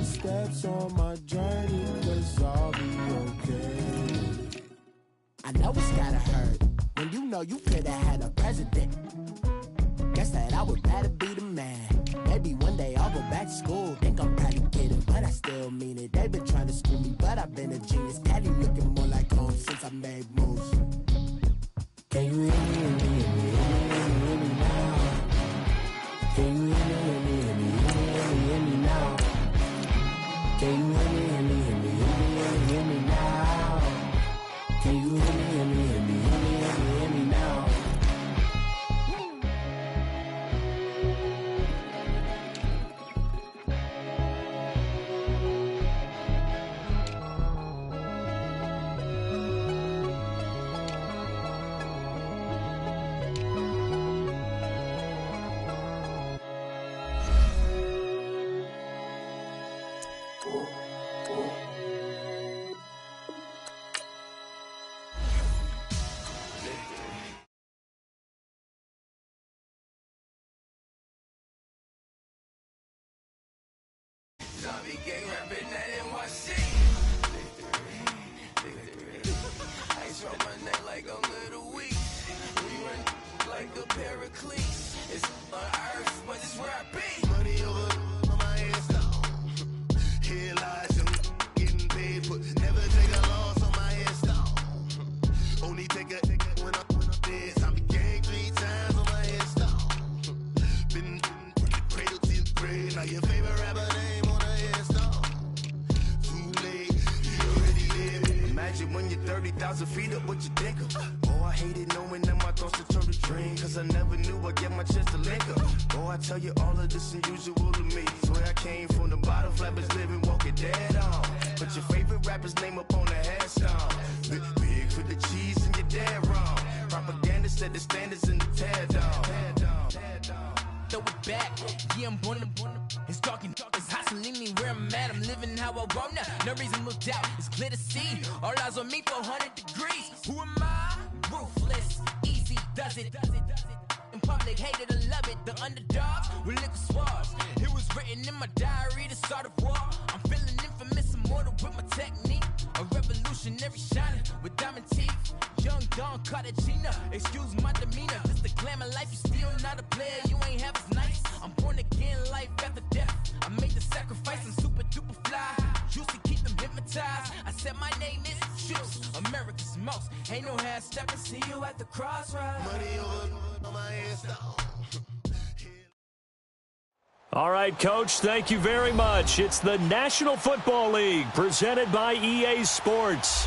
baby steps on my journey, 'cause I'll be okay. I know it's gotta hurt when you know you could've had a president. Guess that I would rather be the man. Maybe one day I'll go back to school. Think I'm probably kidding, but I still mean it. They've been trying to screw me, but I've been a genius. Caddy looking more like home since I made moves. Can you hear me, hear me, hear me, hear me now? Can you hear me, hear me, hear me, hear me now? Can you hear me, hear me, hear me, hear me now? Can you hear me, hear me, hear me, hear me now? All right, Coach, thank you very much. It's the National Football League presented by EA Sports.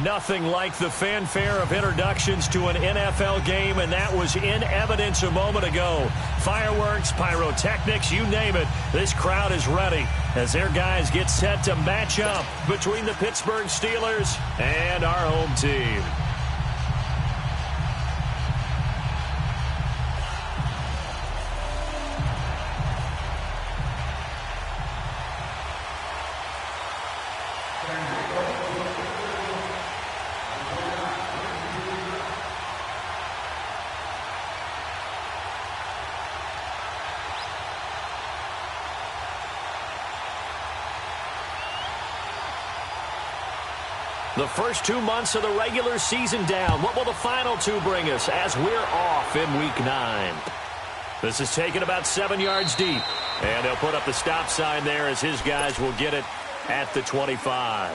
Nothing like the fanfare of introductions to an NFL game, and that was in evidence a moment ago. Fireworks, pyrotechnics, you name it. This crowd is ready as their guys get set to match up between the Pittsburgh Steelers and our home team. The first 2 months of the regular season down. What will the final two bring us as we're off in Week 9? This is taken about 7 yards deep. And they'll put up the stop sign there as his guys will get it at the 25.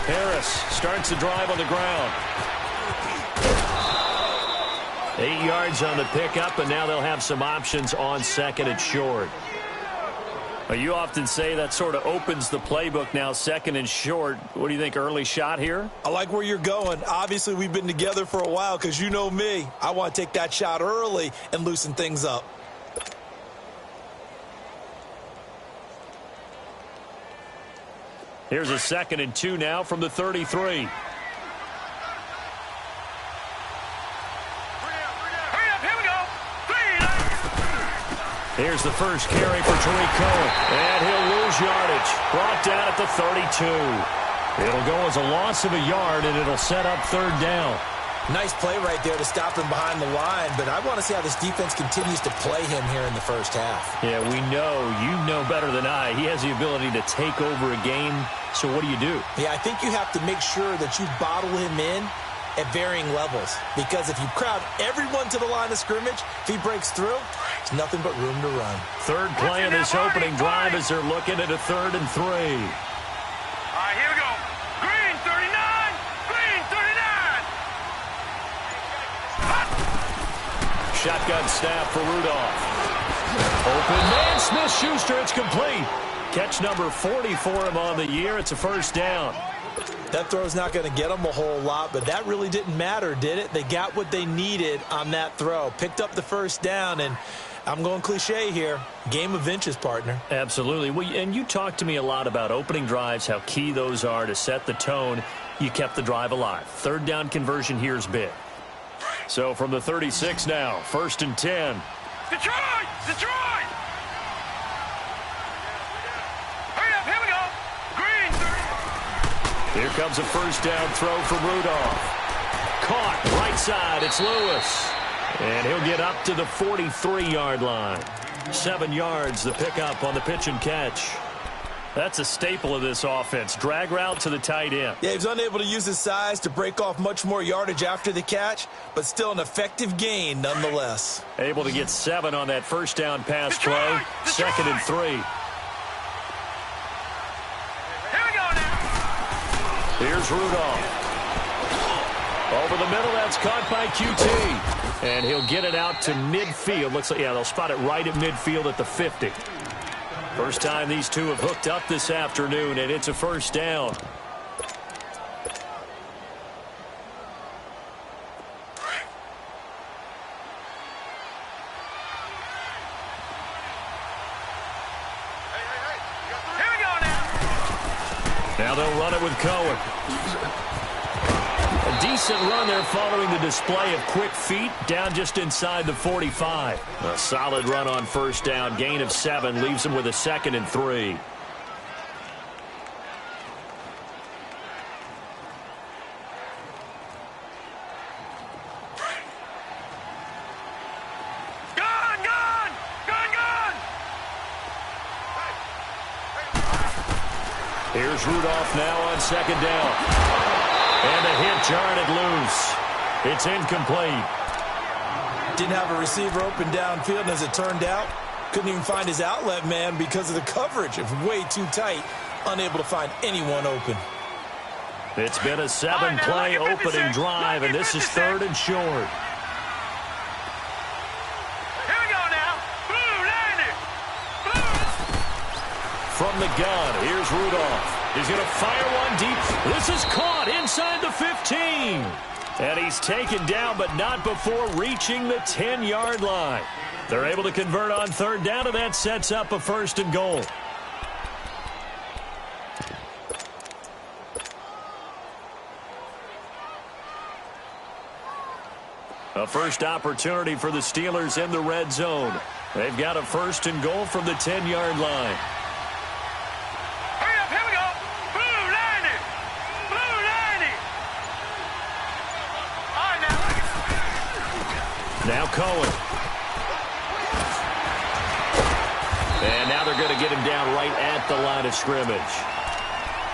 Harris starts the drive on the ground. 8 yards on the pickup, and now they'll have some options on second and short. You often say that sort of opens the playbook now, second and short. What do you think, early shot here? I like where you're going. Obviously, we've been together for a while because you know me. I want to take that shot early and loosen things up. Here's a 2nd and 2 now from the 33. Here's the first carry for Tariq Cohen. And he'll lose yardage. Brought down at the 32. It'll go as a loss of a yard, and it'll set up 3rd down. Nice play right there to stop him behind the line, but I want to see how this defense continues to play him here in the first half. Yeah, we know. You know better than I. He has the ability to take over a game, so what do you do? Yeah, I think you have to make sure that you bottle him in at varying levels, because if you crowd everyone to the line of scrimmage, if he breaks through, there's nothing but room to run. 3rd play in this opening drive as they're looking at a 3rd and 3. All right, here we go. Green 39, green 39. Shotgun snap for Rudolph. Open man, Smith-Schuster, it's complete. Catch number 40 for him on the year. It's a 1st down. That throw's not going to get them a whole lot, but that really didn't matter, did it? They got what they needed on that throw. Picked up the 1st down, and I'm going cliche here. Game of inches, partner. Absolutely. Well, and you talked to me a lot about opening drives, how key those are to set the tone. You kept the drive alive. 3rd down conversion here is big. So from the 36 now, 1st and 10. Detroit! Detroit! Hurry up, here we go. Green 30. Here comes a 1st down throw from Rudolph. Caught right side. It's Lewis. And he'll get up to the 43-yard line. 7 yards, the pickup on the pitch and catch. That's a staple of this offense. Drag route to the tight end. Yeah, he was unable to use his size to break off much more yardage after the catch, but still an effective gain nonetheless. Able to get 7 on that 1st down pass play. 2nd and 3. Here we go now. Here's Rudolph. Over the middle, that's caught by QT. And he'll get it out to midfield. Looks like, yeah, they'll spot it right at midfield at the 50. First time these two have hooked up this afternoon, and it's a 1st down. Here we go now. Now they'll run it with Cohen. A decent run there following the display of quick feet down just inside the 45. A solid run on 1st down. Gain of 7 leaves them with a 2nd and 3. Gone, gone, gone, gone. Here's Rudolph now on 2nd down. And a hit jarred loose. It's incomplete. Didn't have a receiver open downfield, and as it turned out, couldn't even find his outlet man because of the coverage. It's way too tight, unable to find anyone open. It's been a 7-play opening drive, and this is 3rd and short. Here we go now. Blue, landed. Blue. From the gun, here's Rudolph. He's going to fire one deep. This is caught inside the 15. And he's taken down, but not before reaching the 10-yard line. They're able to convert on 3rd down, and that sets up a 1st and goal. A first opportunity for the Steelers in the red zone. They've got a 1st and goal from the 10-yard line. Hurry up, here we go. Blue, landed. Blue, landed. All right, Now Cohen. And now they're going to get him down right at the line of scrimmage.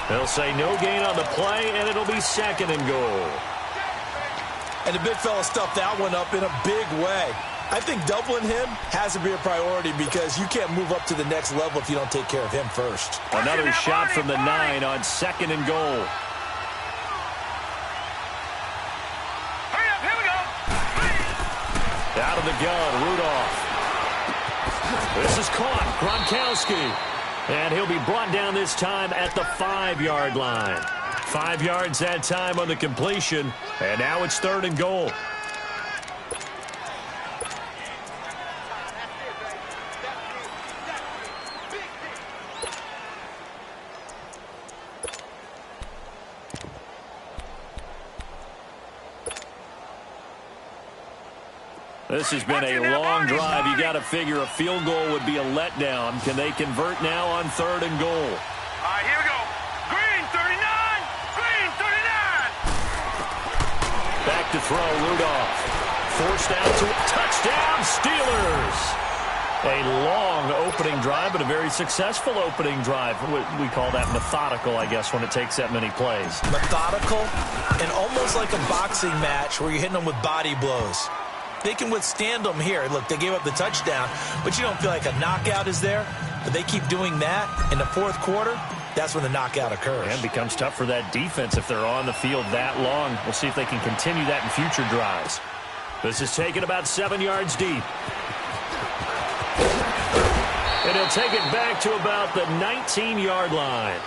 They'll say no gain on the play, and it'll be 2nd and goal. And the big fella stuffed that one up in a big way. I think doubling him has to be a priority because you can't move up to the next level if you don't take care of him first. Another shot from the 9 on 2nd and goal. Hurry up, here we go. Out of the gun, Rudolph. This is caught, Gronkowski. And he'll be brought down this time at the 5-yard line. 5 yards that time on the completion, and now it's 3rd and goal. This has been a long drive. You got to figure a field goal would be a letdown. Can they convert now on 3rd and goal? All right, here we go. Green 39. Green 39. Back to throw, Rudolph. Forced out to touchdown, Steelers. A long opening drive, but a very successful opening drive. We call that methodical, I guess, when it takes that many plays. Methodical and almost like a boxing match where you're hitting them with body blows. They can withstand them here. Look, they gave up the touchdown, but you don't feel like a knockout is there. But they keep doing that in the 4th quarter. That's when the knockout occurs. And it becomes tough for that defense if they're on the field that long. We'll see if they can continue that in future drives. This is taken about 7 yards deep. And he'll take it back to about the 19-yard line.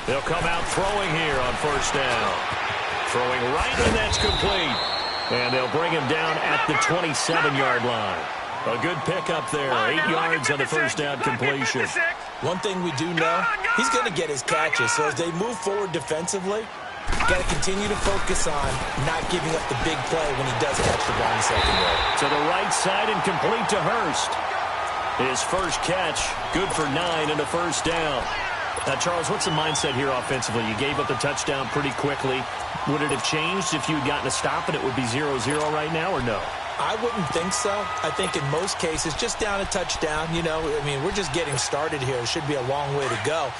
They'll come out throwing here on 1st down. Throwing right, and that's complete. And they'll bring him down at the 27-yard line. A good pickup there. 8 yards on the 1st down completion. One thing we do know, he's going to get his catches. So as they move forward defensively, got to continue to focus on not giving up the big play when he does catch the ball in the secondary. To the right side and complete to Hurst. His first catch, good for 9 and a 1st down. Now, Charles, what's the mindset here offensively? You gave up the touchdown pretty quickly. Would it have changed if you had gotten a stop and it would be 0-0 right now, or no? I wouldn't think so. I think in most cases, just down a touchdown, you know, I mean, we're just getting started here. It should be a long way to go.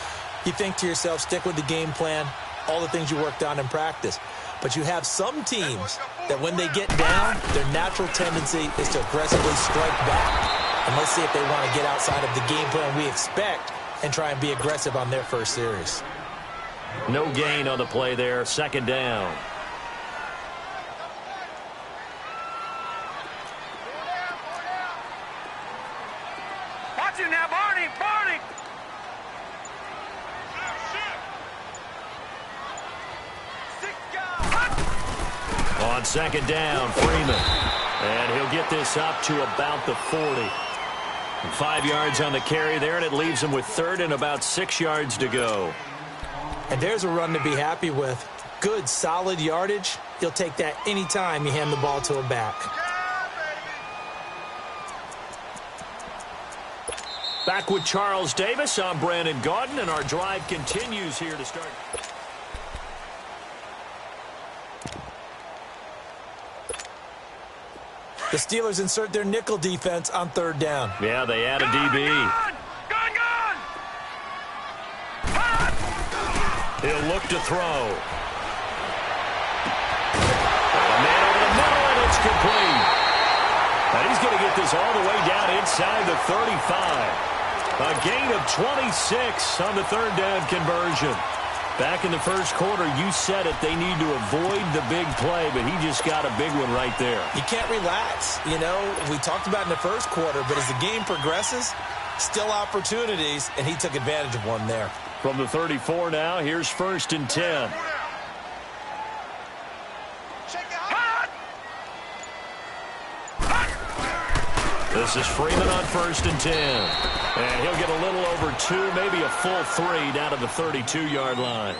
You think to yourself, stick with the game plan, all the things you worked on in practice. But you have some teams that when they get down, their natural tendency is to aggressively strike back. And let's see if they want to get outside of the game plan we expect and try and be aggressive on their first series. No gain on the play there. 2nd down. Watch it now, Barney. Barney. On 2nd down, Freeman. And he'll get this up to about the 40. 5 yards on the carry there, and it leaves him with 3rd and about 6 yards to go. And there's a run to be happy with. Good, solid yardage. He'll take that anytime you hand the ball to a back. Back with Charles Davis. I'm Brandon Gaudin, and our drive continues here to start. The Steelers insert their nickel defense on 3rd down. Yeah, they add a DB. Gun! He'll look to throw. A man over the middle, and it's complete. And he's going to get this all the way down inside the 35. A gain of 26 on the 3rd down conversion. Back in the 1st quarter, you said it, they need to avoid the big play, but he just got a big one right there. You can't relax. You know, we talked about in the 1st quarter, but as the game progresses, still opportunities, and he took advantage of one there. From the 34 now, here's 1st and 10. This is Freeman on 1st and 10. And he'll get a little over 2, maybe a full 3 down to the 32-yard line.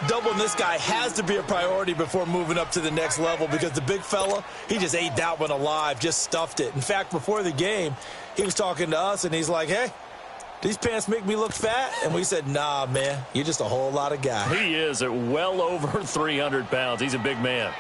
Doubling this guy has to be a priority before moving up to the next level because the big fella, he just ate that one alive, just stuffed it. In fact, before the game, he was talking to us, and he's like, hey, these pants make me look fat? And we said, nah, man, you're just a whole lot of guy. He is at well over 300 pounds. He's a big man.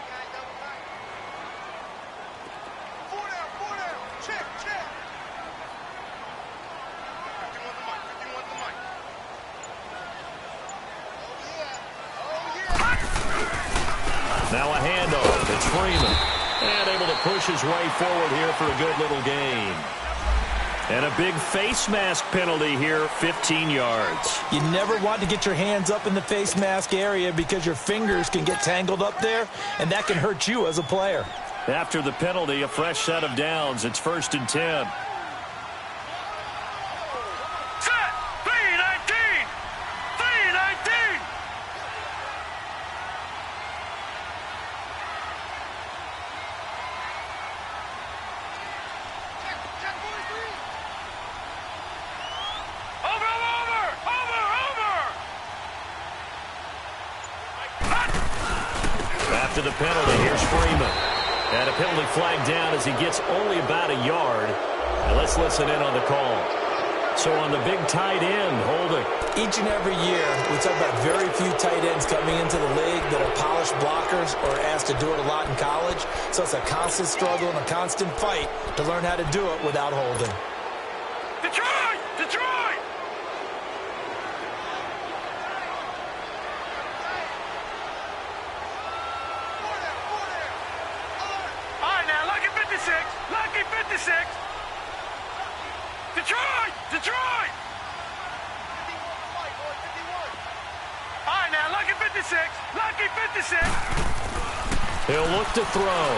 Now a handoff. It's Freeman. And able to push his way forward here for a good little gain. And a big face mask penalty here, 15 yards. You never want to get your hands up in the face mask area because your fingers can get tangled up there, and that can hurt you as a player. After the penalty, a fresh set of downs. It's 1st and 10. Set! 3-19! 3-19! After the penalty, here's Freeman. And a penalty flag down as he gets only about a yard. And let's listen in on the call. So on the big tight end, holding. Each and every year, we talk about very few tight ends coming into the league that are polished blockers or asked to do it a lot in college. So it's a constant struggle and a constant fight to learn how to do it without holding. Detroit! Detroit! All right, now, lucky 56. Lucky 56. Detroit! Detroit! All right, now, lucky 56. Lucky 56. He'll look to throw.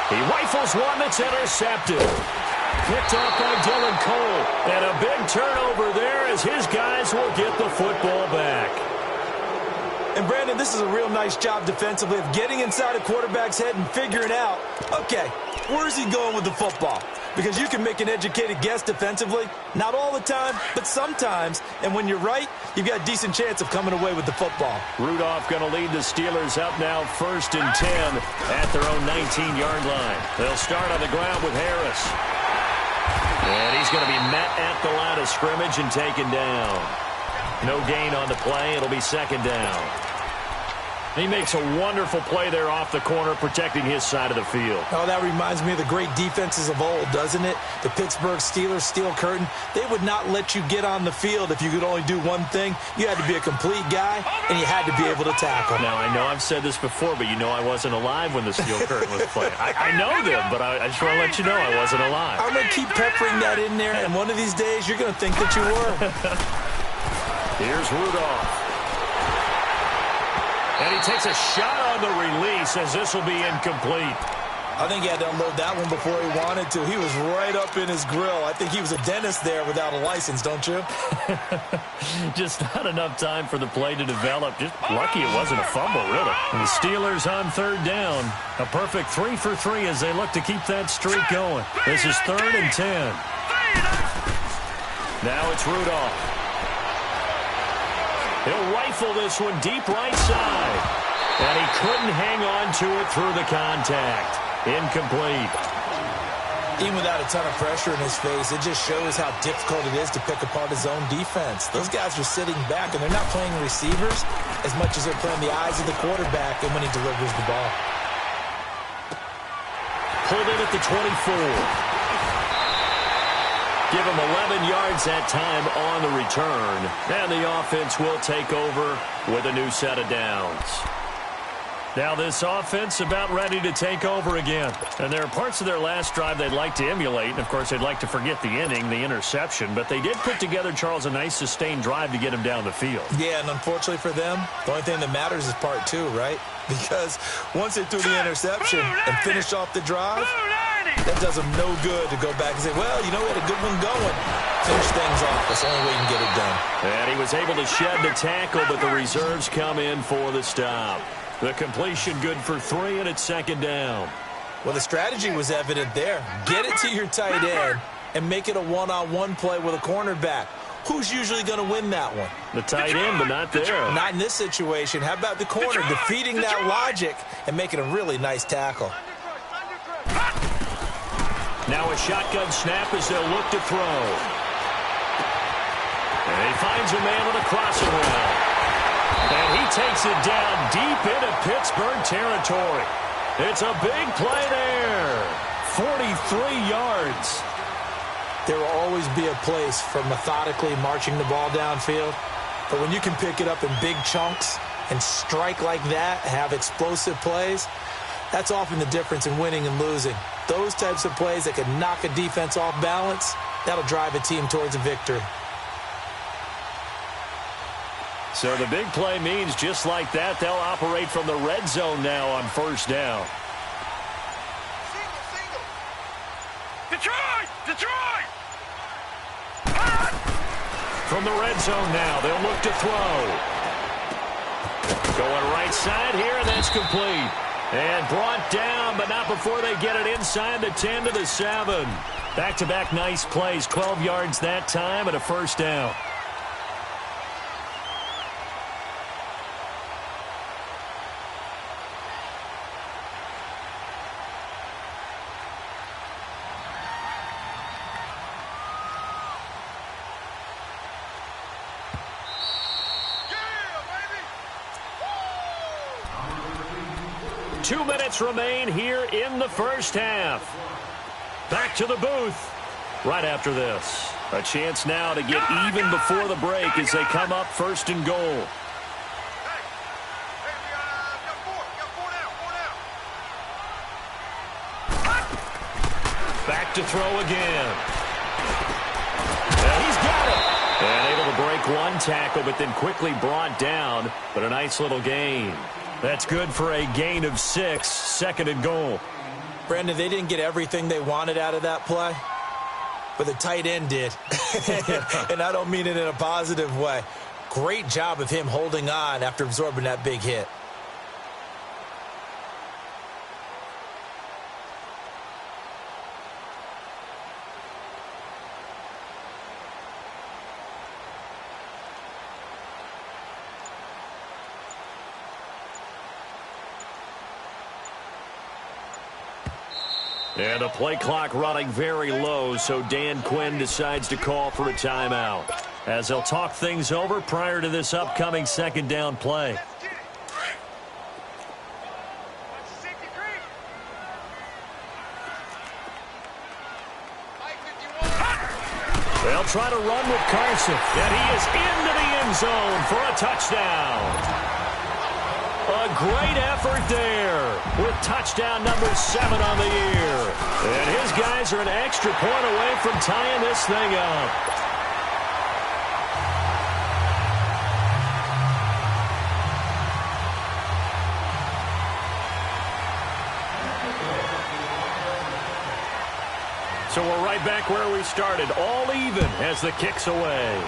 He rifles one that's intercepted. Picked off by Dylan Cole. And a big turnover there as his guys will get the football back. And, Brandon, this is a real nice job defensively of getting inside a quarterback's head and figuring out, okay, where's he going with the football? Because you can make an educated guess defensively. Not all the time, but sometimes. And when you're right, you've got a decent chance of coming away with the football. Rudolph going to lead the Steelers up now 1st and 10 at their own 19-yard line. They'll start on the ground with Harris. And he's going to be met at the line of scrimmage and taken down. No gain on the play. It'll be 2nd down. He makes a wonderful play there off the corner, protecting his side of the field. Oh, that reminds me of the great defenses of old, doesn't it? The Pittsburgh Steelers, Steel Curtain, they would not let you get on the field if you could only do one thing. You had to be a complete guy, and you had to be able to tackle. Now, I know I've said this before, but you know I wasn't alive when the Steel Curtain was playing. I know them, but I just want to let you know I wasn't alive. I'm going to keep peppering that in there, and one of these days you're going to think that you were. Here's Rudolph. And he takes a shot on the release as this will be incomplete. I think he had to unload that one before he wanted to. He was right up in his grill. I think he was a dentist there without a license, don't you? Just not enough time for the play to develop. Just lucky it wasn't a fumble, really. And the Steelers on 3rd down. A perfect 3 for 3 as they look to keep that streak going. This is 3rd and 10. Now it's Rudolph. He'll rifle this one deep right side. And he couldn't hang on to it through the contact. Incomplete. Even without a ton of pressure in his face, it just shows how difficult it is to pick apart his own defense. Those guys are sitting back, and they're not playing receivers as much as they're playing the eyes of the quarterback and when he delivers the ball. Pulled in at the 24. Give him 11 yards that time on the return. And the offense will take over with a new set of downs. Now this offense about ready to take over again. And there are parts of their last drive they'd like to emulate. And, of course, they'd like to forget the inning, the interception. But they did put together, Charles, a nice sustained drive to get him down the field. Yeah, and unfortunately for them, the only thing that matters is part 2, right? Because once they threw the interception and finished off the drive, that does them no good to go back and say, well, you know, we had a good one going. Finish things off. That's the only way you can get it done. And he was able to shed the tackle, but the reserves come in for the stop. The completion good for 3, and it's 2nd down. Well, the strategy was evident there. Get it to your tight end and make it a one-on-one play with a cornerback. Who's usually going to win that one? The tight end, but not there. Not in this situation. How about the corner defeating that logic and making a really nice tackle? Now a shotgun snap as they'll look to throw. And he finds a man with a crossing route. And he takes it down deep into Pittsburgh territory. It's a big play there. 43 yards. There will always be a place for methodically marching the ball downfield. But when you can pick it up in big chunks and strike like that, have explosive plays, that's often the difference in winning and losing. Those types of plays that can knock a defense off balance, That'll drive a team towards a victory. So the big play means just like that, they'll operate from the red zone now on first down. Single. Detroit! Detroit! From the red zone now, they'll look to throw. Going right side here, and that's complete. And brought down, but not before they get it inside the 10 to the 7. Back-to-back nice plays, 12 yards that time and a first down. Yeah, 2 minutes remain here in the first half. Back to the booth right after this. A chance now to get even before the break as they come up first and goal. Hey, we got four down. Back to throw again. And he's got it. And able to break one tackle, but then quickly brought down. But a nice little gain. That's good for a gain of 6, second and goal. Brandon, they didn't get everything they wanted out of that play, but the tight end did. And I don't mean it in a positive way. Great job of him holding on after absorbing that big hit. And a play clock running very low, so Dan Quinn decides to call for a timeout as they'll talk things over prior to this upcoming second down play. They'll try to run with Carson, and he is into the end zone for a touchdown. A great effort there with touchdown number 7 on the year. And his guys are an extra point away from tying this thing up. So we're right back where we started, all even as the kick's away.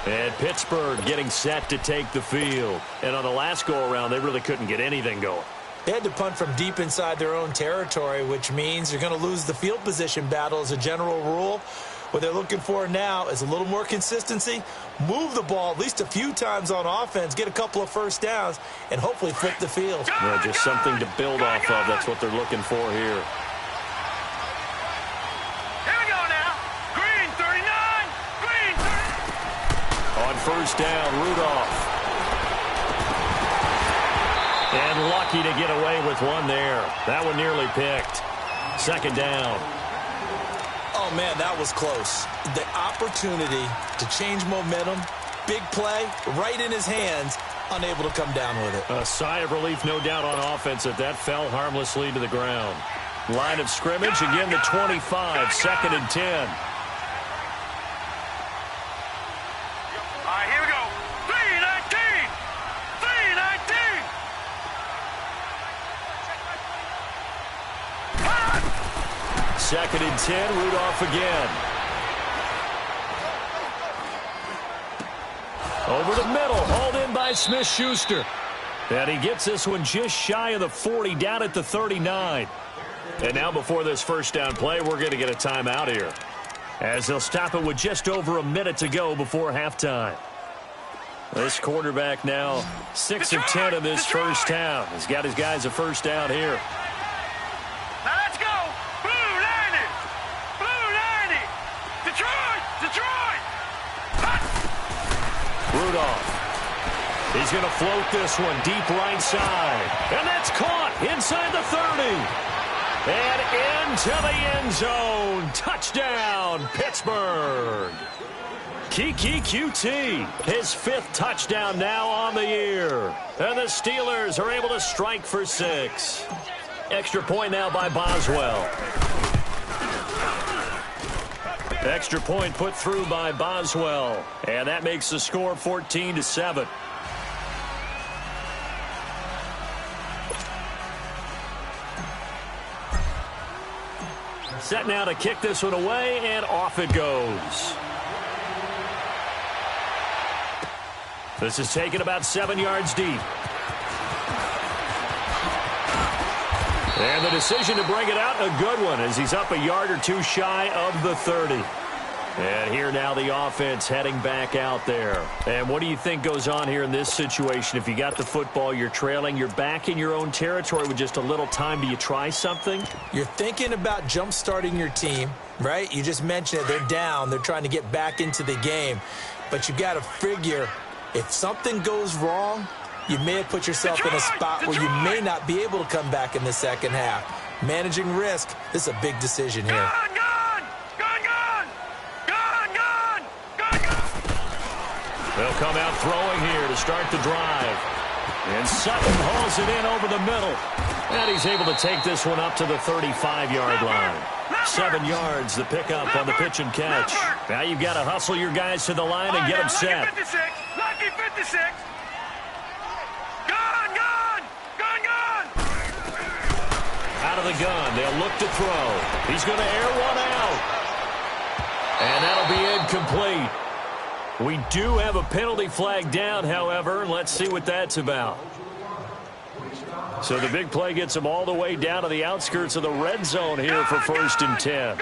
And Pittsburgh getting set to take the field. And on the last go-around, they really couldn't get anything going. They had to punt from deep inside their own territory, which means you're going to lose the field position battle as a general rule. What they're looking for now is a little more consistency, move the ball at least a few times on offense, get a couple of first downs, and hopefully flip the field. Yeah, just something to build off of. That's what they're looking for here. First down, Rudolph. And lucky to get away with one there. That one nearly picked. Second down. Oh, man, that was close. The opportunity to change momentum, big play, right in his hands, unable to come down with it. A sigh of relief, no doubt, on offense that fell harmlessly to the ground. Line of scrimmage, again the 25, second and 10. Here we go. 3-19. 3-19. Second and 10, Rudolph again. Over the middle, hauled in by Smith-Schuster. And he gets this one just shy of the 40, down at the 39. And now before this first down play, we're going to get a timeout here, as they'll stop it with just over a minute to go before halftime. This quarterback now 6 of 10 in this first half. He's got his guys a first down here. Now let's go. Blue 90. Blue 90. Detroit. Detroit. Rudolph. He's going to float this one deep right side. And that's caught inside the 30. And into the end zone. Touchdown, Pittsburgh. Kiki QT, his 5th touchdown now on the year. And the Steelers are able to strike for 6. Extra point now by Boswell. Extra point put through by Boswell. And that makes the score 14-7. Set now to kick this one away, and off it goes. This is taken about 7 yards deep. And the decision to bring it out, a good one, as he's up a yard or two shy of the 30. And here now the offense heading back out there. And what do you think goes on here in this situation? If you got the football, you're trailing, you're back in your own territory with just a little time. Do you try something? You're thinking about jump-starting your team, right? You just mentioned it. They're down. They're trying to get back into the game. But you got to figure, if something goes wrong, you may have put yourself in a spot where you may not be able to come back in the second half. Managing risk, this is a big decision here. They'll come out throwing here to start the drive. And Sutton hauls it in over the middle. And he's able to take this one up to the 35-yard line. 7 yards, the pickup on the pitch and catch. Now you've got to hustle your guys to the line and get them set. Lucky 56. Out of the gun, they'll look to throw. He's going to air one out. And that'll be incomplete. We do have a penalty flag down, however. Let's see what that's about. So the big play gets them all the way down to the outskirts of the red zone here for 1st and 10. All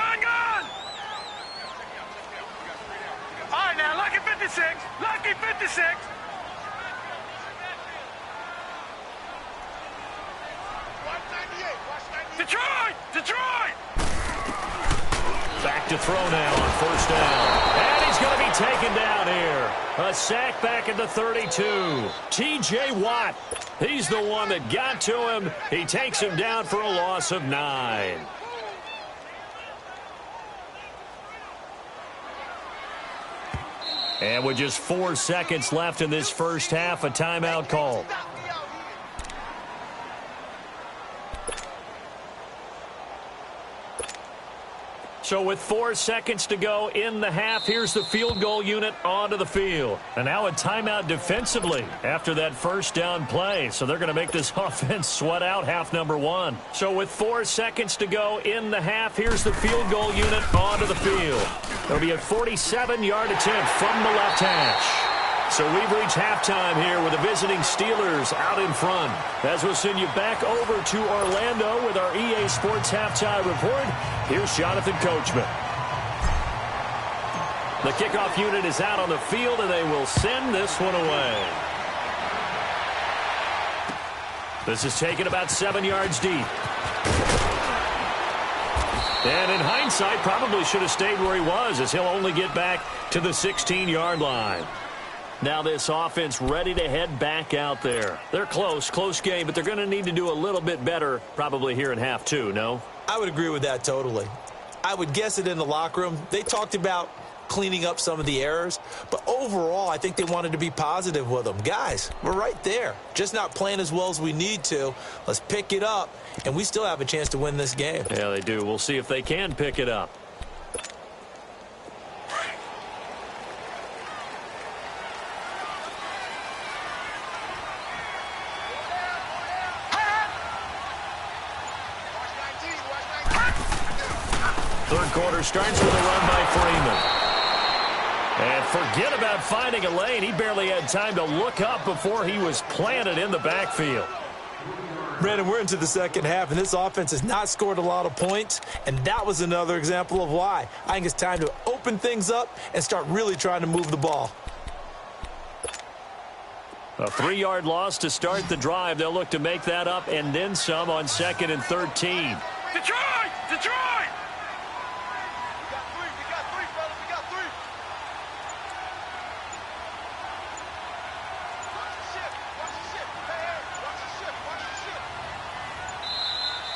right, now, lucky 56. Lucky 56. Detroit! Back to throw now on 1st down. And he's going to be taken down here. A sack back at the 32. T.J. Watt, he's the one that got to him. He takes him down for a loss of 9. And with just 4 seconds left in this first half, a timeout call. So with 4 seconds to go in the half, here's the field goal unit onto the field. And now a timeout defensively after that 1st down play. So they're going to make this offense sweat out half number 1. So with 4 seconds to go in the half, here's the field goal unit onto the field. There'll be a 47-yard attempt from the left hash. So we've reached halftime here with the visiting Steelers out in front. As we'll send you back over to Orlando with our EA Sports Halftime Report, here's Jonathan Coachman. The kickoff unit is out on the field, and they will send this one away. This is taken about 7 yards deep. And in hindsight, probably should have stayed where he was, as he'll only get back to the 16-yard line. Now this offense ready to head back out there. They're close game, but they're going to need to do a little bit better probably here in half 2, no? I would agree with that totally. I would guess it in the locker room. They talked about cleaning up some of the errors, but overall I think they wanted to be positive with them. Guys, we're right there. Just not playing as well as we need to. Let's pick it up, and we still have a chance to win this game. Yeah, they do. We'll see if they can pick it up. Third quarter starts with a run by Freeman. And forget about finding a lane. He barely had time to look up before he was planted in the backfield. Brandon, we're into the second half, and this offense has not scored a lot of points, and that was another example of why. I think it's time to open things up and start really trying to move the ball. A 3-yard loss to start the drive. They'll look to make that up and then some on 2nd and 13. Detroit!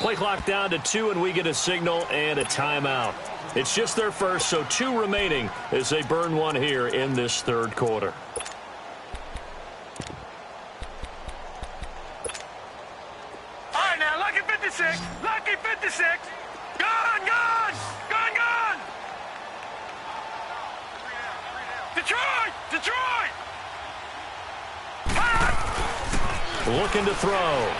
Play clock down to 2, and we get a signal and a timeout. It's just their first, so 2 remaining as they burn one here in this third quarter. All right, now, lucky 56. Lucky 56. Gone, gone. Gone, gone. Detroit. Detroit. Looking to throw.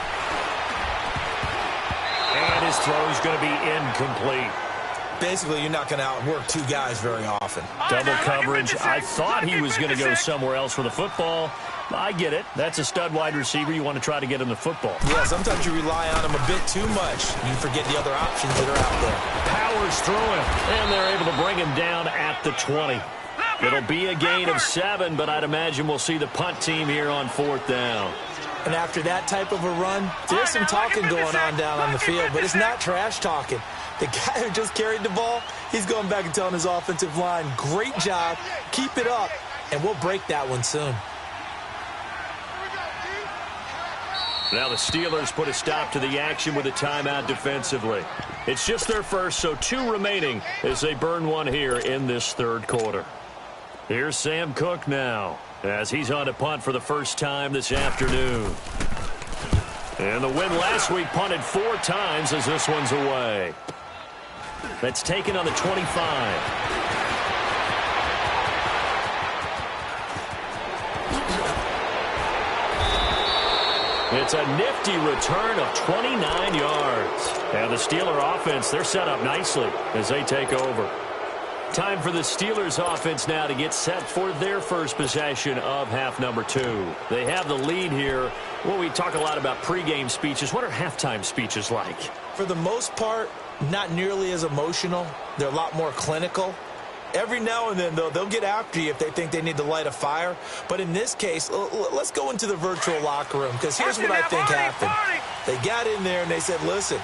And his throw is going to be incomplete. Basically, you're not going to outwork 2 guys very often. Double coverage. I thought he was going to go somewhere else for the football. I get it. That's a stud wide receiver. You want to try to get him the football. Yeah, sometimes you rely on him a bit too much. You forget the other options that are out there. Powers through him, and they're able to bring him down at the 20. It'll be a gain of 7, but I'd imagine we'll see the punt team here on 4th down. And after that type of a run, there's some talking going on down on the field, but it's not trash talking. The guy who just carried the ball, he's going back and telling his offensive line, great job, keep it up, and we'll break that one soon. Now the Steelers put a stop to the action with a timeout defensively. It's just their first, so 2 remaining as they burn one here in this third quarter. Here's Sam Cook now as he's on to punt for the first time this afternoon. And the win last week punted 4 times as this one's away. That's taken on the 25. It's a nifty return of 29 yards. And the Steeler offense, they're set up nicely as they take over. Time for the Steelers offense now to get set for their first possession of half number 2. They have the lead here. Well, we talk a lot about pregame speeches. What are halftime speeches like? For the most part, not nearly as emotional. They're a lot more clinical. Every now and then, though, they'll get after you if they think they need to light a fire. But in this case, let's go into the virtual locker room, because here's what I think happened. They got in there and they said, listen,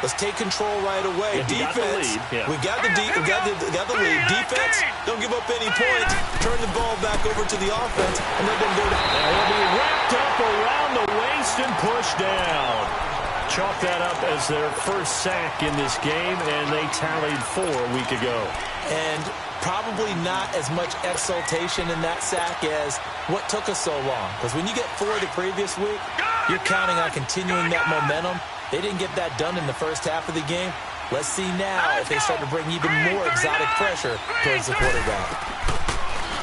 let's take control right away. Defense, we got the lead. Defense, don't give up any points. Turn the ball back over to the offense and let them go down. And he'll be wrapped up around the waist and pushed down. Chalk that up as their first sack in this game, and they tallied 4 a week ago. And probably not as much exultation in that sack as what took us so long. Because when you get 4 the previous week, you're counting on continuing that momentum. They didn't get that done in the first half of the game. Let's see now if they start to bring even more exotic pressure towards the quarterback.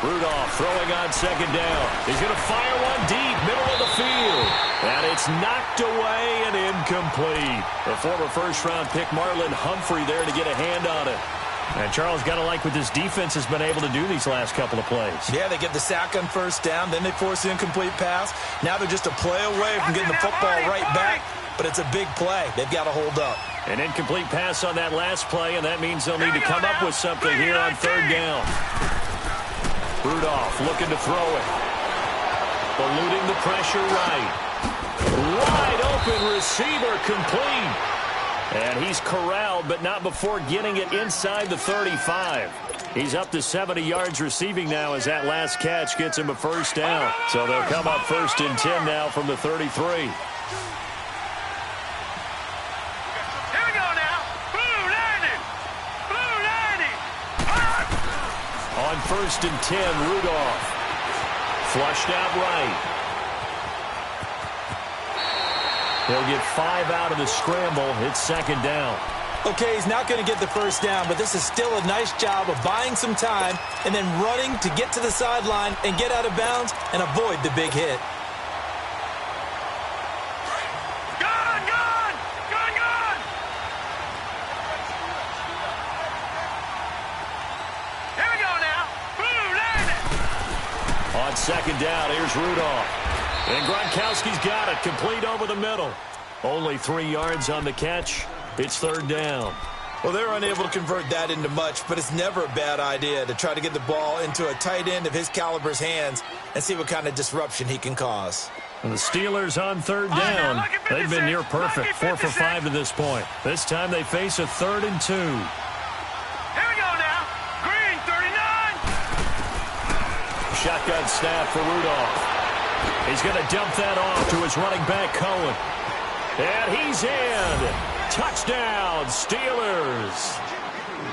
Rudolph throwing on second down. He's going to fire one deep, middle of the field. And it's knocked away and incomplete. The former first-round pick Marlon Humphrey there to get a hand on it. And Charles, got to like what this defense has been able to do these last couple of plays. Yeah, they get the sack on first down, then they force the incomplete pass. Now they're just a play away from getting the football right back, but it's a big play. They've got to hold up. An incomplete pass on that last play, and that means they'll need to come up with something here on third down. Rudolph looking to throw it. Eluding the pressure right. Wide open receiver complete. And he's corralled, but not before getting it inside the 35. He's up to 70 yards receiving now as that last catch gets him a first down. So they'll come up 1st and 10 now from the 33. Here we go now. Blue 90. Blue 90. On 1st and 10, Rudolph. Flushed out right. He'll get 5 out of the scramble. It's second down. Okay, he's not going to get the first down, but this is still a nice job of buying some time and then running to get to the sideline and get out of bounds and avoid the big hit. Gone, gone, gone, gone. Here we go now. Blue 90. On second down, here's Rudolph. And Gronkowski's got it, complete over the middle. Only 3 yards on the catch. It's third down. Well, they're unable to convert that into much, but it's never a bad idea to try to get the ball into a tight end of his caliber's hands and see what kind of disruption he can cause. And the Steelers on third down. They've been near perfect, 4 for 5 to this point. This time they face a 3rd and 2. Here we go now. Green 39. Shotgun snap for Rudolph. He's going to dump that off to his running back, Cohen. And he's in. Touchdown, Steelers.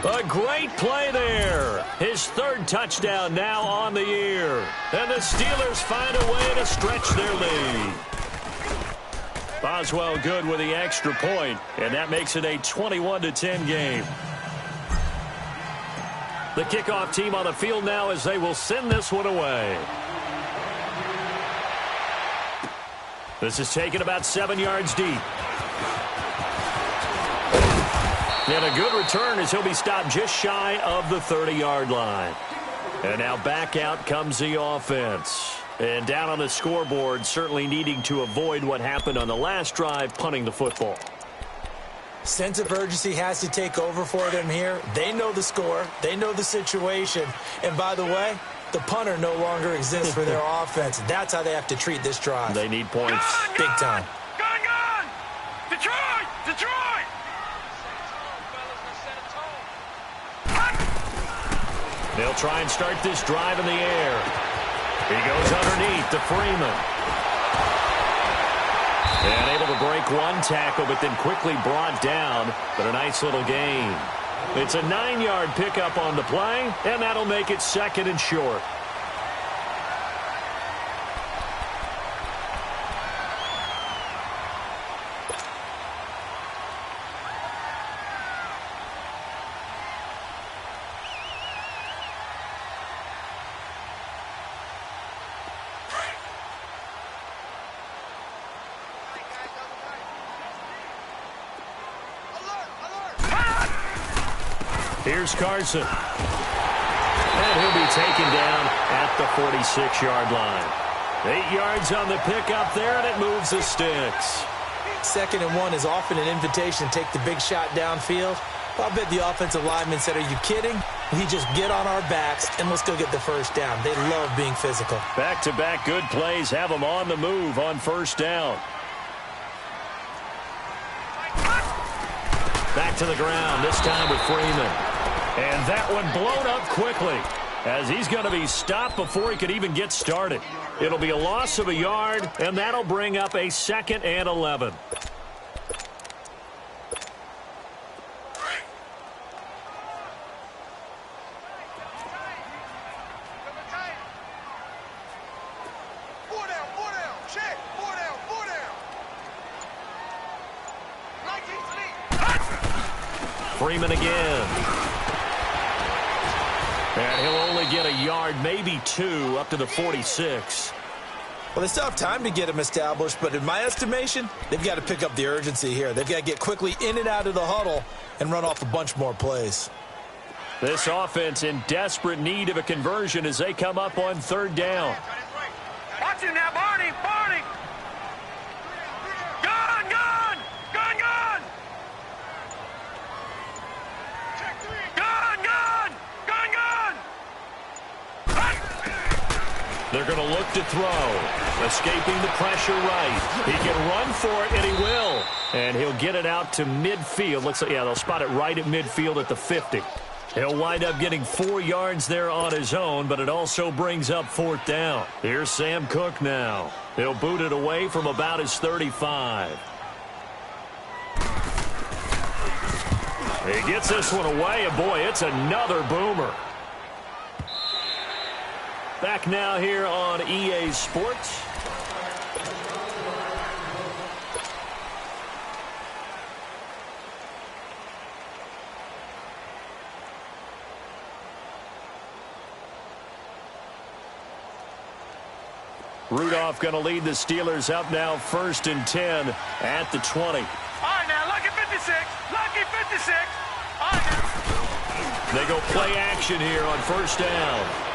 A great play there. His third touchdown now on the year. And the Steelers find a way to stretch their lead. Boswell good with the extra point, and that makes it a 21-10 game. The kickoff team on the field now as they will send this one away. This is taken about 7 yards deep. And a good return as he'll be stopped just shy of the 30-yard line. And now back out comes the offense. And down on the scoreboard, certainly needing to avoid what happened on the last drive, punting the football. Sense of urgency has to take over for them here. They know the score. They know the situation. And by the way, the punter no longer exists for their offense. That's how they have to treat this drive. They need points. Big time. Gone! Detroit! Detroit! They'll try and start this drive in the air. He goes underneath to Freeman. And able to break one tackle, but then quickly brought down. But a nice little gain. It's a 9-yard pickup on the play, and that'll make it 2nd and short. Here's Carson. And he'll be taken down at the 46-yard line. 8 yards on the pickup there, and it moves the sticks. 2nd and 1 is often an invitation to take the big shot downfield. I bet the offensive lineman said, are you kidding? We just get on our backs, and let's go get the first down. They love being physical. Back-to-back good plays have them on the move on first down. Back to the ground, this time with Freeman. And that one blown up quickly as he's going to be stopped before he could even get started. It'll be a loss of a yard, and that'll bring up a 2nd and 11. Freeman again. And he'll only get a yard, maybe 2, up to the 46. Well, they still have time to get him established, but in my estimation, they've got to pick up the urgency here. They've got to get quickly in and out of the huddle and run off a bunch more plays. This offense in desperate need of a conversion as they come up on 3rd down. Watch him now, Barney! Barney! Gone! Gone! Gone! Gone! Gone! Gone! Gone! Gone! They're going to look to throw. Escaping the pressure right. He can run for it, and he will. And he'll get it out to midfield. Looks like, yeah, they'll spot it right at midfield at the 50. He'll wind up getting 4 yards there on his own, but it also brings up 4th down. Here's Sam Cook now. He'll boot it away from about his 35. He gets this one away, and boy, it's another boomer. Back now here on EA Sports. Rudolph going to lead the Steelers up now 1st and 10 at the 20. All right, now, lucky 56. Lucky 56. All right, now. They go play action here on 1st down.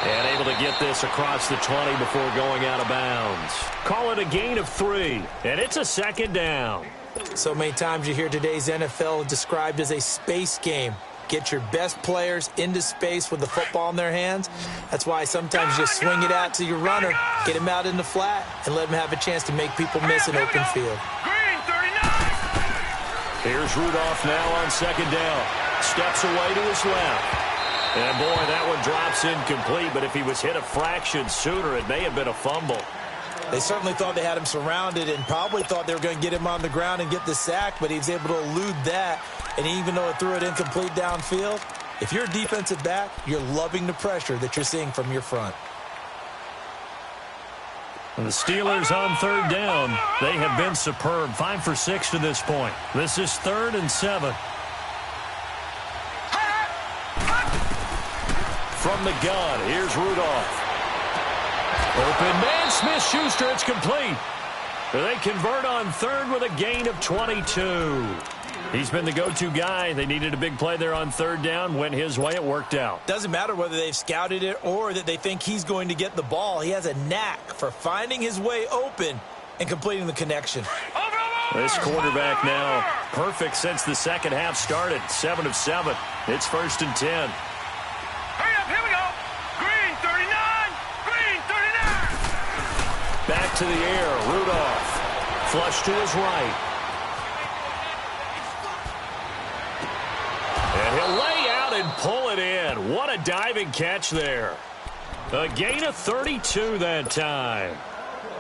And able to get this across the 20 before going out of bounds. Call it a gain of 3, and it's a 2nd down. So many times you hear today's NFL described as a space game. Get your best players into space with the football in their hands. That's why sometimes you just swing it out to your runner, get him out in the flat, and let him have a chance to make people miss an open field. Green, 39. Here's Rudolph now on 2nd down. Steps away to his left. And, boy, that one drops incomplete, but if he was hit a fraction sooner, it may have been a fumble. They certainly thought they had him surrounded and probably thought they were going to get him on the ground and get the sack, but he was able to elude that. And even though it threw it incomplete downfield, if you're a defensive back, you're loving the pressure that you're seeing from your front. And the Steelers on third down. They have been superb. 5 for 6 to this point. This is 3rd and 7. From the gun, here's Rudolph. Open man, Smith-Schuster, it's complete. They convert on 3rd with a gain of 22. He's been the go-to guy. They needed a big play there on 3rd down. Went his way, it worked out. Doesn't matter whether they've scouted it or that they think he's going to get the ball. He has a knack for finding his way open and completing the connection. This quarterback now perfect since the second half started. 7 of 7. It's 1st and 10. Hurry up, here we go. Green 39, green 39. Back to the air, Rudolph. Flush to his right. And he'll lay out and pull it in. What a diving catch there. A gain of 32 that time.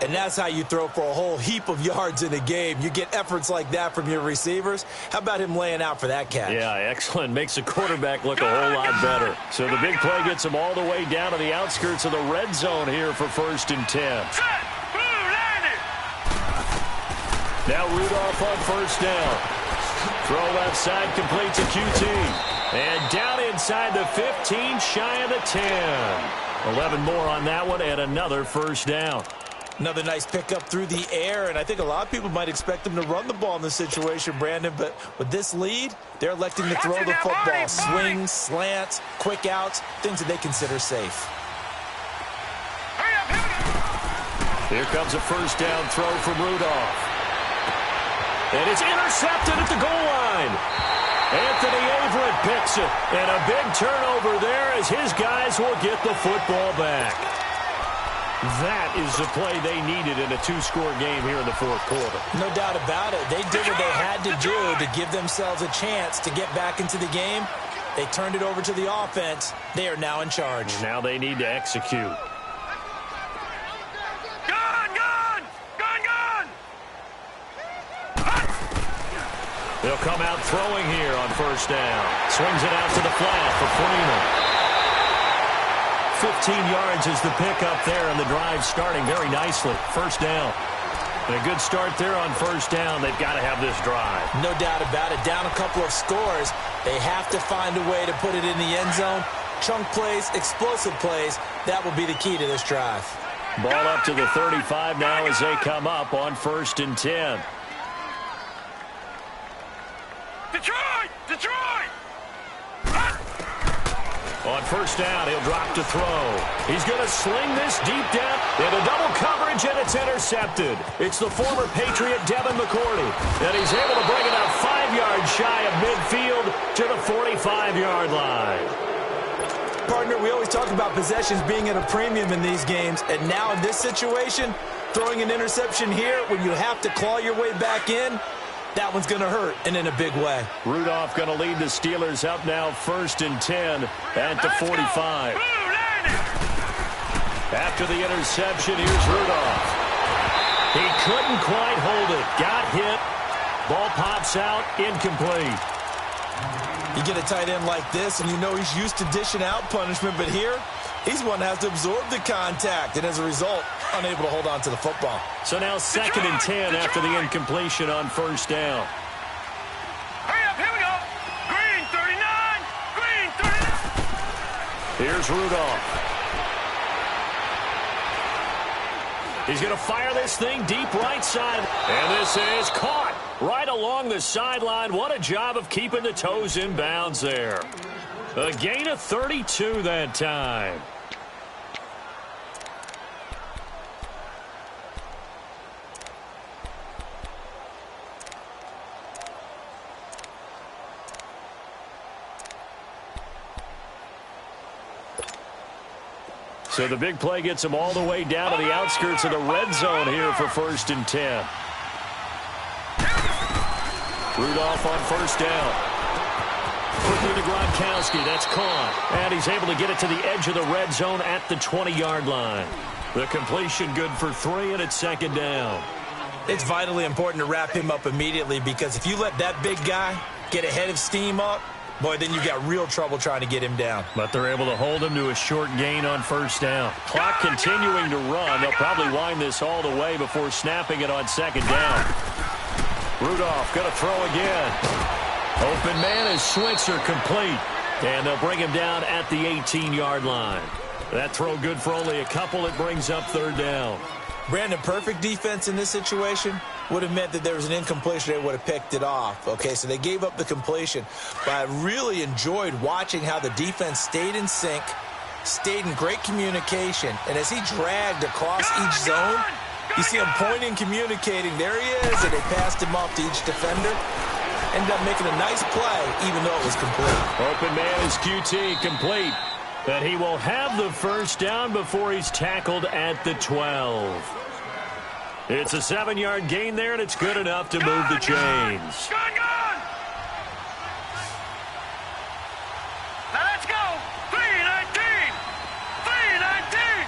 And that's how you throw for a whole heap of yards in a game. You get efforts like that from your receivers. How about him laying out for that catch? Yeah, excellent. Makes the quarterback look a whole lot better. So the big play gets him all the way down to the outskirts of the red zone here for 1st and 10. Now Rudolph on 1st down. Throw left side, completes a QT. And down inside the 15, shy of the 10. 11 more on that one, and another 1st down. Another nice pickup through the air, and I think a lot of people might expect them to run the ball in this situation, Brandon, but with this lead, they're electing to throw the football. Swings, slants, quick outs, things that they consider safe. Here comes a 1st down throw from Rudolph. And it's intercepted at the goal line. Anthony Averett picks it. And a big turnover there as his guys will get the football back. That is the play they needed in a 2-score game here in the 4th quarter. No doubt about it. They did what they had to do to give themselves a chance to get back into the game. They turned it over to the offense. They are now in charge. Now they need to execute. They'll come out throwing here on 1st down. Swings it out to the flat for Freeman. 15 yards is the pickup there, and the drive starting very nicely. 1st down. And a good start there on 1st down. They've got to have this drive. No doubt about it. Down a couple of scores. They have to find a way to put it in the end zone. Chunk plays, explosive plays. That will be the key to this drive. Ball up to the 35 now as they come up on 1st and 10. Detroit! Detroit! On 1st down, he'll drop to throw. He's going to sling this deep down into double coverage, and it's intercepted. It's the former Patriot Devin McCourty, and he's able to bring it up 5 yards shy of midfield to the 45-yard line. Partner, we always talk about possessions being at a premium in these games, and now in this situation, throwing an interception here when you have to claw your way back in, that one's going to hurt, and in a big way. Rudolph going to lead the Steelers up now 1st and 10 at the 45. After the interception, here's Rudolph. He couldn't quite hold it. Got hit. Ball pops out, incomplete. You get a tight end like this, and you know he's used to dishing out punishment, but here, he's one that has to absorb the contact, and as a result, unable to hold on to the football. So now 2nd and 10 after the incompletion on 1st down. Hurry up, here we go. Green 39, green 39. Here's Rudolph. He's going to fire this thing deep right side. And this is caught right along the sideline. What a job of keeping the toes in bounds there. A gain of 32 that time. So the big play gets him all the way down to the outskirts of the red zone here for 1st and 10. Rudolph on 1st down. Quickly to Gronkowski. That's caught. And he's able to get it to the edge of the red zone at the 20-yard line. The completion good for 3, and it's second down. It's vitally important to wrap him up immediately, because if you let that big guy get ahead of steam up, boy, then you've got real trouble trying to get him down. But they're able to hold him to a short gain on first down. Clock continuing to run. They'll probably wind this all the way before snapping it on second down. Rudolph going to throw again. Open man is Switzer, complete. And they'll bring him down at the 18-yard line. That throw good for only a couple. It brings up third down. Brandon, perfect defense in this situation would have meant that there was an incompletion. They would have picked it off. Okay, so they gave up the completion. But I really enjoyed watching how the defense stayed in sync, stayed in great communication. And as he dragged across each zone, you see him pointing, communicating. There he is, and they passed him off to each defender. Ended up making a nice play, even though it was complete. Open man is QT, complete. But he will have the first down before he's tackled at the 12. It's a 7-yard gain there, and it's good enough to move the chains. Gone! Now let's go! 3-19! 3-19!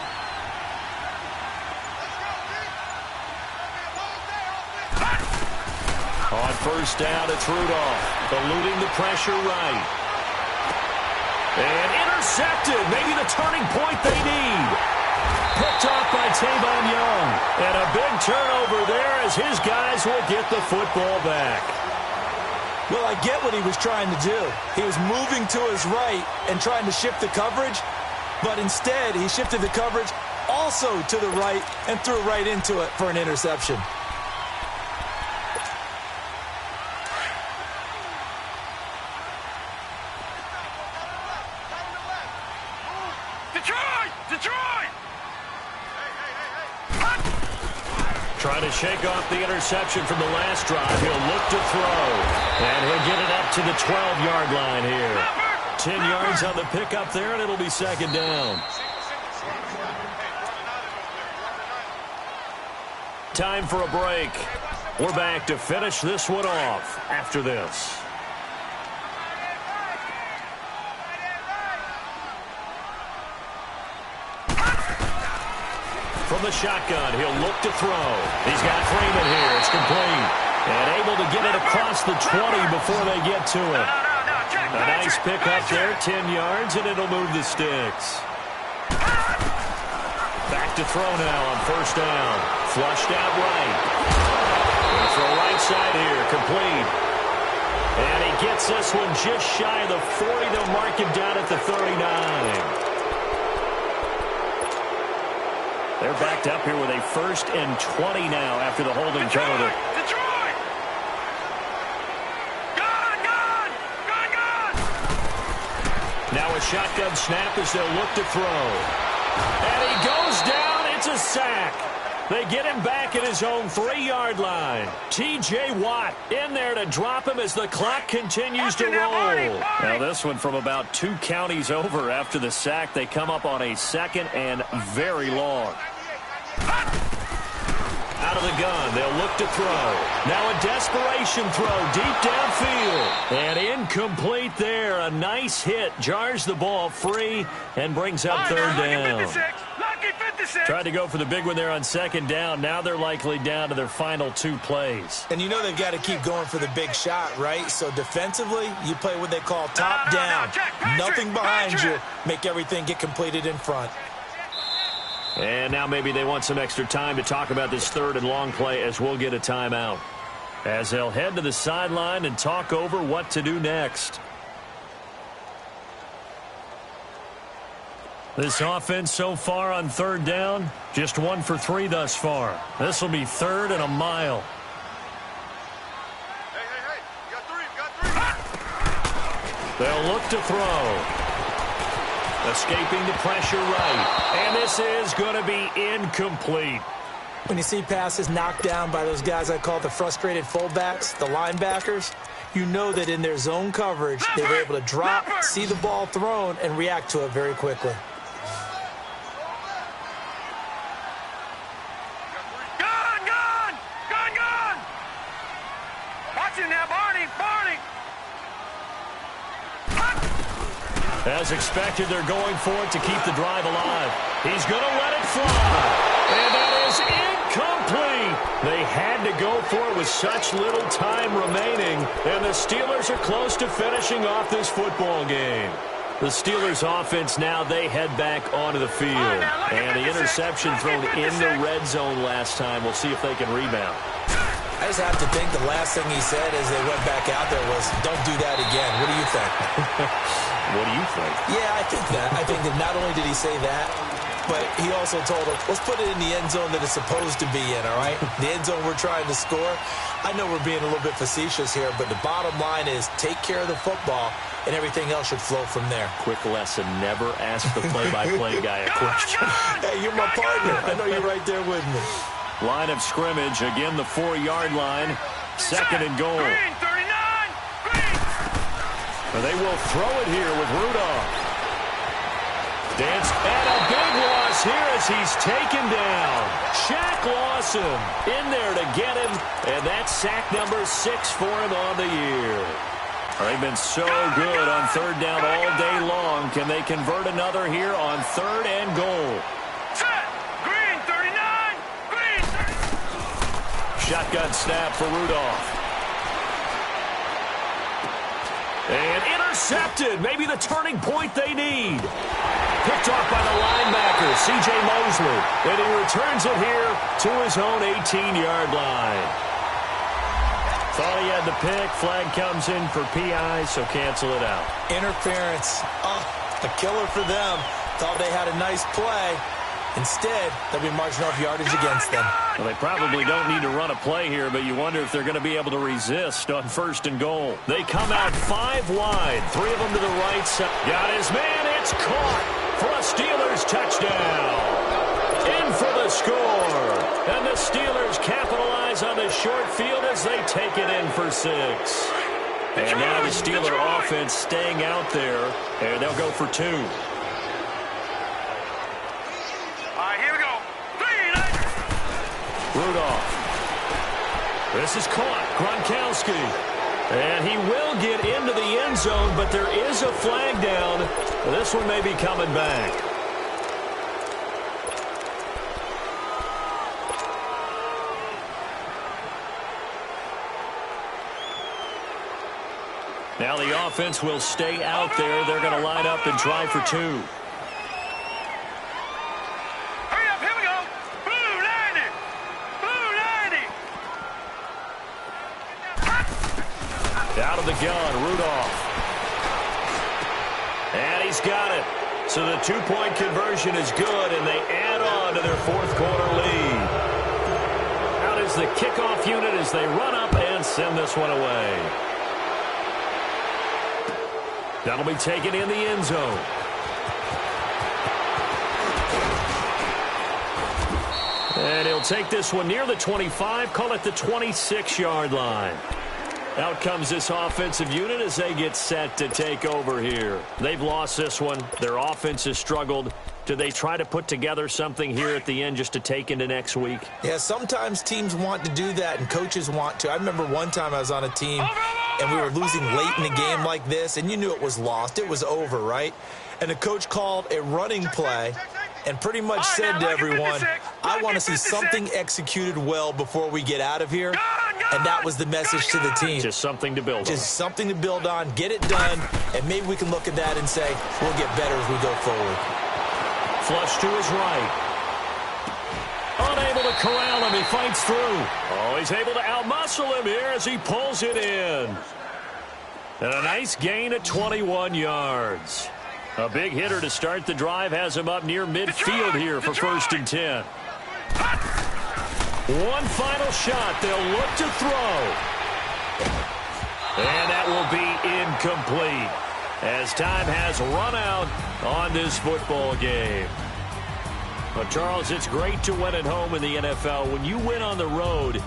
On first down, it's Rudolph, eluding the pressure right. And intercepted, maybe the turning point they need. Picked off by Tavon Young. And a big turnover there as his guys will get the football back. Well, I get what he was trying to do. He was moving to his right and trying to shift the coverage, but instead he shifted the coverage also to the right and threw right into it for an interception. Detroit! Trying to shake off the interception from the last drive. He'll look to throw. And he'll get it up to the 12-yard line here. 10 yards on the pickup there, and it'll be second down. Time for a break. We're back to finish this one off after this. From the shotgun, he'll look to throw. He's got Freeman here. It's complete. And able to get it across the 20 before they get to it. A nice pickup there, 10 yards, and it'll move the sticks. Back to throw now on first down. Flushed out right. Gonna throw right side here, complete. And he gets this one just shy of the 40. They'll mark him down at the 39. They're backed up here with a 1st and 20 now after the holding penalty. Detroit! Gone! Now a shotgun snap as they'll look to throw. And he goes down. It's a sack. They get him back at his own 3-yard line. T.J. Watt in there to drop him as the clock continues to roll. Now this one from about 2 counties over after the sack. They come up on a 2nd and very long. Out of the gun, they'll look to throw. Now a desperation throw deep downfield. And incomplete there. A nice hit. Jars the ball free and brings up third down. Lucky 56. Tried to go for the big one there on second down. Now they're likely down to their final 2 plays. And you know they've got to keep going for the big shot, right? So defensively, you play what they call top down. Nothing behind you. Make everything get completed in front. And now maybe they want some extra time to talk about this 3rd and long play as we'll get a timeout. As they'll head to the sideline and talk over what to do next. This offense so far on 3rd down, just 1 for 3 thus far. This will be 3rd and a mile. Hey, you got 3. They'll look to throw. Escaping the pressure right. And this is going to be incomplete. When you see passes knocked down by those guys I call the frustrated fullbacks, the linebackers, you know that in their zone coverage, they were able to drop, see the ball thrown, and react to it very quickly. Gone! Watch it now, Barney! As As expected, they're going for it to keep the drive alive. He's going to let it fly. And that is incomplete. They had to go for it with such little time remaining. And the Steelers are close to finishing off this football game. The Steelers offense now, they head back onto the field. And the interception thrown in the red zone last time. We'll see if they can rebound. I just have to think the last thing he said as they went back out there was, don't do that again. What do you think? What do you think? Yeah, I think that. I think that not only did he say that, but he also told him, let's put it in the end zone that it's supposed to be in, all right? The end zone we're trying to score. I know we're being a little bit facetious here, but the bottom line is take care of the football, and everything else should flow from there. Quick lesson, never ask the play-by-play guy a question. Hey, you're my partner. I know you're right there with me. Line of scrimmage, again the 4-yard line. Second and goal. Green, 39. Green. They will throw it here with Rudolph. Dance, and a big loss here as he's taken down. Shaq Lawson in there to get him, and that's sack number 6 for him on the year. They've been so good on third down all day long. Can they convert another here on third and goal? Set. Green, 39. Green. Shotgun snap for Rudolph. And intercepted. Maybe the turning point they need. Picked off by the linebacker, C.J. Mosley. And he returns it here to his own 18-yard line. Thought he had the pick. Flag comes in for PI, so cancel it out. Interference. Oh, a killer for them. Thought they had a nice play. Instead, they'll be marching off yardage against them. Well, they probably don't need to run a play here, but you wonder if they're going to be able to resist on first and goal. They come out 5 wide. 3 of them to the right side. Got his man. It's caught for a Steelers touchdown. In for the score. And the Steelers capitalize on the short field as they take it in for 6. And now the Steeler offense staying out there, and they'll go for 2. Rudolph. This is caught. Gronkowski. And he will get into the end zone, but there is a flag down. This one may be coming back. Now the offense will stay out there. They're going to line up and try for 2. Out of the gun, Rudolph. And he's got it. So the 2-point conversion is good, and they add on to their fourth-quarter lead. Out is the kickoff unit as they run up and send this one away. That'll be taken in the end zone. And he'll take this one near the 25, call it the 26-yard line. Out comes this offensive unit as they get set to take over here. They've lost this one. Their offense has struggled. Do they try to put together something here at the end just to take into next week? Yeah, sometimes teams want to do that and coaches want to. I remember one time I was on a team and we were losing late in a game like this, and you knew it was lost. It was over, right? And the coach called a running play and pretty much said to everyone, I want to see something executed well before we get out of here. And that was the message to the team. Just something to build on. Just something to build on, get it done, and maybe we can look at that and say, we'll get better as we go forward. Flush to his right. Unable to corral him, he fights through. Oh, he's able to outmuscle him here as he pulls it in. And a nice gain at 21 yards. A big hitter to start the drive has him up near midfield here for first and 10. One final shot. They'll look to throw. And that will be incomplete as time has run out on this football game. Well, Charles, it's great to win at home in the NFL. When you win on the road,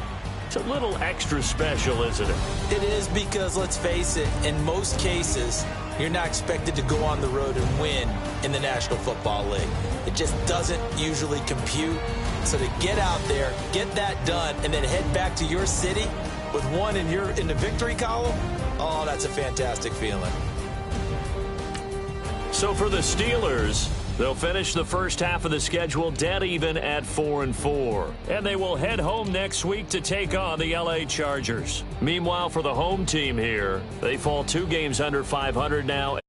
it's a little extra special, isn't it? It is because, let's face it, in most cases, you're not expected to go on the road and win in the National Football League. It just doesn't usually compute. So to get out there, get that done, and then head back to your city with one in the victory column, oh, that's a fantastic feeling. So for the Steelers, they'll finish the first half of the schedule dead even at 4-4. And they will head home next week to take on the LA Chargers. Meanwhile, for the home team here, they fall 2 games under 500 now.